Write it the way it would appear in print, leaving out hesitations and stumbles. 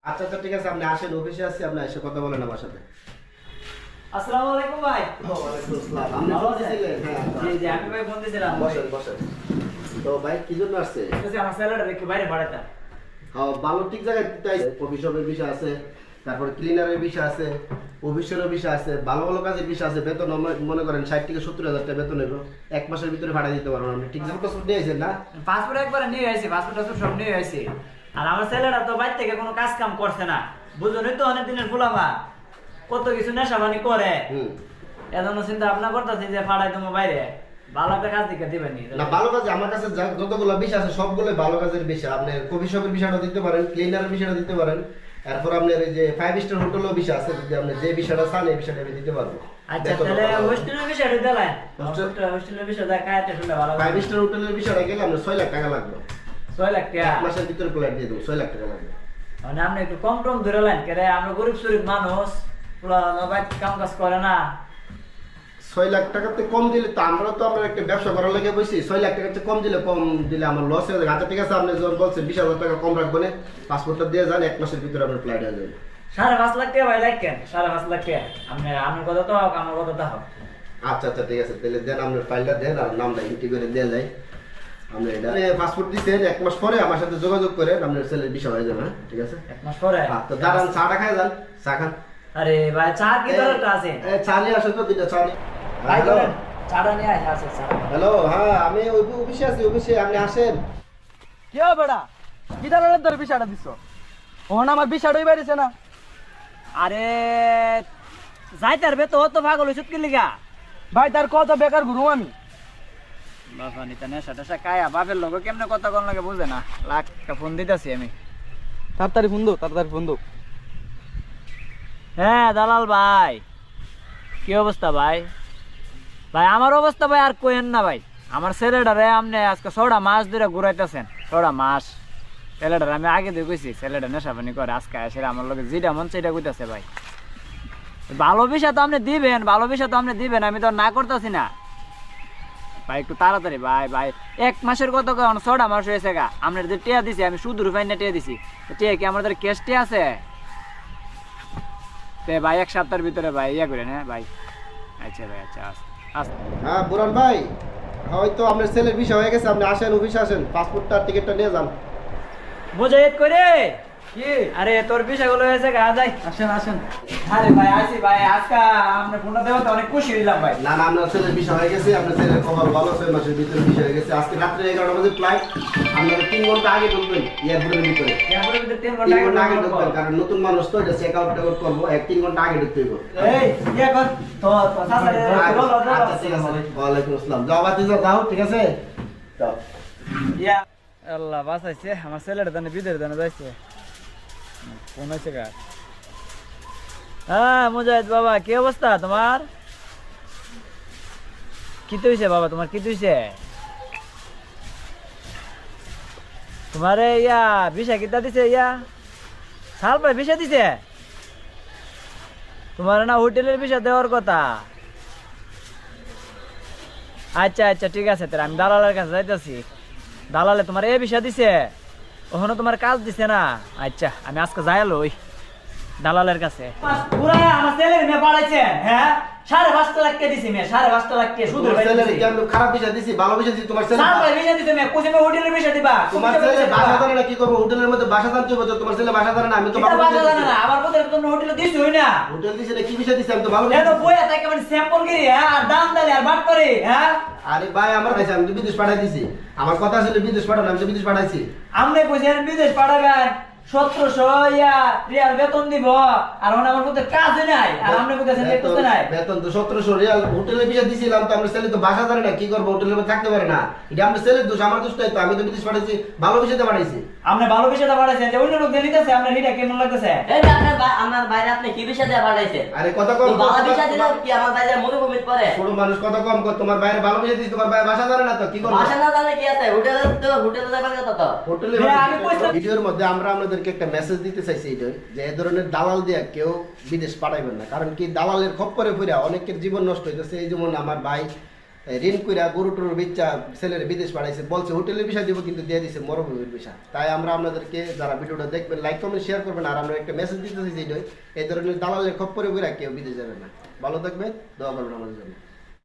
আচ্ছা আচ্ছা ঠিক আছে, আপনি আসেন, অফিসে আসছি, আপনি এসে কথা বলেন আমার সাথে। আসসালামু আলাইকুম ভাই। ওয়ালাইকুম আসসালাম। আপনি ভালো ফোন আছেন? দিছিলেন? হ্যাঁ জি জি, আমি ভাই ফোন দিছিলাম। বসেন বসেন। তো ভাই কি জন্য আসছে? বলতেছি আমার স্যালারি একটু বাইরে বাড়াইতাম। হ্যাঁ, ভালো ঠিক জায়গায় তাই কফি শপের বিষয় আছে, তারপর ক্লিনারের বিষয় আছে, অফিসেরও বিষয় আছে, ভালো ভালো কাজের বিষয় আছে। বেতন মনে করেন 60 থেকে 70,000 টাকা বেতন নেব, এক মাসের ভিতরে ভাড়া দিতে পারবেন। আপনি ঠিক জায়গায় পাসপোর্ট নিয়েছেন না? পাসপোর্ট একবার নিয়ে আইছি, পাসপোর্ট সব নিয়ে আইছি। আর আমার ছেলেরা তো বাইরে থেকে কোনো কাজ কাম করছে না, বুঝুনই তো, অনেক দিনের ফুলামা কত কিছু নেশাবানি করে। এজন্য চিন্তা ভাবনা করতেছি যে ফাড়াই তুমি বাইরে ভালো একটা কাজ দিকে দিবেন না, ভালো কাজ আমার কাছে যতগুলো বিষয় আছে সবগুলো ভালো কাজের বিষয়। আপনি কফি শপের বিষয়টা দিতে পারেন, ক্লিনারের বিষয়টা দিতে পারেন, এরপর আপনার এই যে 5 স্টার হোটেলের বিষয় আছে, যদি আপনি যে বিষয়টা চান এই বিষয়টা আমি দিতে পারবো। আচ্ছা তাহলে হোস্টেলের বিষয়টা দিলেন, হোস্টেলের বিষয় দেখা যাচ্ছে শুনলে ভালো। 5 স্টার হোটেলের বিষয়টা গেলে আপনার 6 লাখ টাকা লাগবে। 6 লাখ টাকা এক মাসের ভিতরে ফ্লাইট দিয়ে দেবো, 6 লাখ টাকা লাগবে। মানে আপনি একটু কম টম ধরে নেন, কেরে আমরা গরিব শরীফ মানুষ, পুরো বাইরে কাম কাজ করে না। 6 লাখ টাকাতে কম দিলে তো আমরা তো আমরা একটা ব্যবসা করার লাগে বসি। 6 লাখ টাকাতে কম দিলে আমার লস হয়ে যাবে। আচ্ছা ঠিক আছে, আপনি যখন বলছেন 20,000 টাকা কম রাখবেন, পাসপোর্টটা দিয়ে যান, এক মাসের ভিতরে আপনার ফ্লাইট হয়ে যাবে। 5.5 লাখ টাকা ভাই লাগেন, 5.5 লাখ টাকা। আপনার কথা তো হোক, আমার কথা তো হোক। আচ্ছা আচ্ছা ঠিক আছে, তাহলে দেন আপনার ফাইলটা দেন আর নামটা এন্ট্রি করে দেওয়া যায়। আপনি এটা পাসপোর্ট দিচ্ছেন, এক মাস পরে আমার সাথে যোগাযোগ করে আপনার ছেলের বিষয় হয়ে যাবে। হ্যাঁ ঠিক আছে, 1 মাস পরে তো দাঁড়ান, চাটা খাই যান, চা খান। আরে ভাই চা কি দরকার আছে? চা নিয়ে আসেন তো, দুইটা চা নিয়ে। ভাই করেন চাটা নিয়ে আসে চা। হ্যালো, হ্যাঁ আমি অফিসে আছি, অফিসে আপনি আসেন। কি হবে বেটা? কি ধরনের তোর বিষয়টা দিচ্ছ? ওখানে আমার বিষয়টাই বেরিয়েছে না। আরে যাইতে পারবে তো, তো পাগল হইছত কি লিগা? ভাই তার কত বেকার ঘুরু আমি। বাবা নিতা নেশা টেশা কায়া বাপের লগে কেমনে কথা কোন লাগে বুঝে না। লাখটা ফোন দিতেছি আমি। তাড়াতাড়ি ফোন দো, তাড়াতাড়ি ফোন দো। হ্যাঁ দালাল ভাই, কি অবস্থা ভাই? ভাই আমার অবস্থা ভাই আর কইেন না ভাই। আমার ছেলেটারে আপনি আজকে 6টা মাস ধরে ঘুরাইতেছেন, 6টা মাস। ছেলেটারে আমি আগে দিয়ে কইছি ছেলেটা নেশাপানি করে, আজকে এসে আমার লগে যেটা মন সেটা কইতাছে ভাই। ভালো বিষয় তো আপনি দিবেন, ভালো বিষয় তো আপনি দিবেন, আমি তো না করতেছি না ভাই। একটু তাড়াতাড়ি ভাই, ভাই 1 মাসের কত কারণ 6টা মাস হয়েছে গা। আপনার যে টিয়া দিছি আমি শুধু রুপাই না টিয়া দিছি, টিয়া কি আমাদের ক্যাশ টিয়া আছে? তে ভাই 1 সপ্তাহের ভিতরে ভাই ইয়া করেন। হ্যাঁ ভাই, আচ্ছা ভাই, আচ্ছা আচ্ছা। হ্যাঁ বুরান ভাই, হয়তো আপনার ছেলের বিষয় হয়ে গেছে, আপনি আসেন, অফিসে আসেন, পাসপোর্টটা টিকিটটা নিয়ে যান। মুজাহিদ করে কি? আরে তোর বিষয়গুলো হয়েছে গা, যাই। আসেন আসেন। আরে ভাই আসি ভাই, আজকে আপনার ফোনটা দেওয়াতে অনেক খুশি হইলাম ভাই। না না, আপনার ছেলের বিষয় হয়ে গেছে, আপনার ছেলের খবর ভালো, 6 মাসের ভিতরে বিষয় হয়ে গেছে। আজকে রাত্রে 11টা বাজে ফ্লাইট, আপনারা 3 ঘন্টা আগে ঢুকবেন এয়ারপোর্টের ভিতরে। এরপরে ভিতরে 3 3 ঘন্টা ঘন্টা আগে আগে ঢুকবেন, কারণ নতুন মানুষ তো, এটা চেক আউট করবো, 3 ঘন্টা আগে ঢুকতে হইব। এই ইয়া কর তো সাসারে বলো আচ্ছা ঠিক আছে, ওয়ালাইকুম আসসালাম। যাও বাতি যাও, ঠিক আছে যাও। ইয়া আল্লাহ বাঁচাইছে, আমার ছেলেটা জানে বিদের জানে যাইছে। ফোন হয়েছে গা। হ্যাঁ মুজাহিদ বাবা, কি অবস্থা তোমার? কি হইছে বাবা, তোমার কি হইছে? তোমারে ইয়া ভিসা কিতা দিছে? ইয়া সাল পরে ভিসা দিছে? তোমার না হোটেলের ভিসা দেওয়ার কথা। আচ্ছা আচ্ছা ঠিক আছে, তাহলে আমি দালালের কাছে যাইতেছি। দালালে তোমার এ ভিসা দিছে, ওখানে তোমার কাজ দিছে না? আচ্ছা আমি আজকে যাই লই দালালের কাছে। পুরা আমার ছেলের মেয়ে পাঠাইছেন, হ্যাঁ 5.5 লাখ টাকা দিছি মেয়ে, 5.5 লাখ টাকা শুধু তোমার ছেলের কি আমি খারাপ বিষয় দিছি, ভালো বিষয় দিছি? তোমার ছেলে ভিসা দিছে মেয়ে, কোসে মেয়ে হোটেলের ভিসা দিবা? তোমার ছেলে বাসা জানে না, কি করবো? হোটেলের মধ্যে বাসা জানতে হবে তো, তোমার ছেলে বাসা জানে না, আমি তো এটা বাসা জানে না, আমার কথা তোমরা হোটেলে দিছো হই না? হোটেল দিছে না, কি বিষয় দিছে? আমি তো ভালো এত বইয়া থাকে মানে স্যাম্পল করি, হ্যাঁ আর দাম দালে আর বাট করে, হ্যাঁ। আরে ভাই আমার কাছে, আমি তো বিদেশ পাঠাই দিছি, আমার কথা ছিল বিদেশ পাঠানো, আমি তো বিদেশ পাঠাইছি। আমনে কইছেন বিদেশ পাঠাবেন, 1700 রিয়াল বেতন দিব, আর ওনা আমার মধ্যে কাজ নাই, আর আমনে কইতেছেন যে কিছু নাই। বেতন তো 1700 রিয়াল, হোটেলের বিষয় দিছিলাম তো, আমার ছেলে তো বাসা জানে না, কি করবো? হোটেলের মধ্যে থাকতে পারে না, এটা আমার ছেলের দোষ, আমার দোষ নাই তো। আমি তো বিদেশ পাঠাইছি, ভালো বিষয়তে পাঠাইছি। আমনে ভালো বিষয়টা বাড়াইছেন, যে অন্য লোক দিয়ে নিতেছে, আপনার এটা কেমন লাগতেছে? এই যে আমার বাইরে আপনি কি বিষয় দিয়ে পাঠাইছেন? আরে কথা কম তো বাবা কর, বিষয় দিলে কি আমার বাইরে মরুভূমিতে পড়ে? ছোট মানুষ কথা কম কর। তোমার বাইরে ভালো বিষয় দিছি, তোমার বাইরে বাসা জানে না তো, কি করবো? বাসা না জানে কি আছে? হোটেলে যাবার কথা তো। হোটেলে আমি কইছিলাম- ভিডিওর মধ্যে আমরা আপনাদেরকে একটা মেসেজ দিতে চাইছি, এইটাই যে এই ধরনের দালাল দিয়ে কেউ বিদেশ পাঠাইবেন না। কারণ কি, দালালের খপ্পরে পড়ে অনেকের জীবন নষ্ট হইতেছে। এই যেমন আমার ভাই ঋণ কইরা গরু টরুর বিচ্চা ছেলের বিদেশ পাঠাইছে, বলছে হোটেলের বিষয় দিব, কিন্তু দিয়ে দিছে মরুভূমির বিষয়। তাই আমরা আপনাদেরকে যারা ভিডিওটা দেখবেন লাইক কমেন্ট শেয়ার করবেন, আর আমরা একটা মেসেজ দিতেছি যেটা এই ধরনের দালালের খপ্পরে বইরা কেউ বিদেশ যাবে না। ভালো থাকবেন, দোয়া করবেন আমাদের জন্য।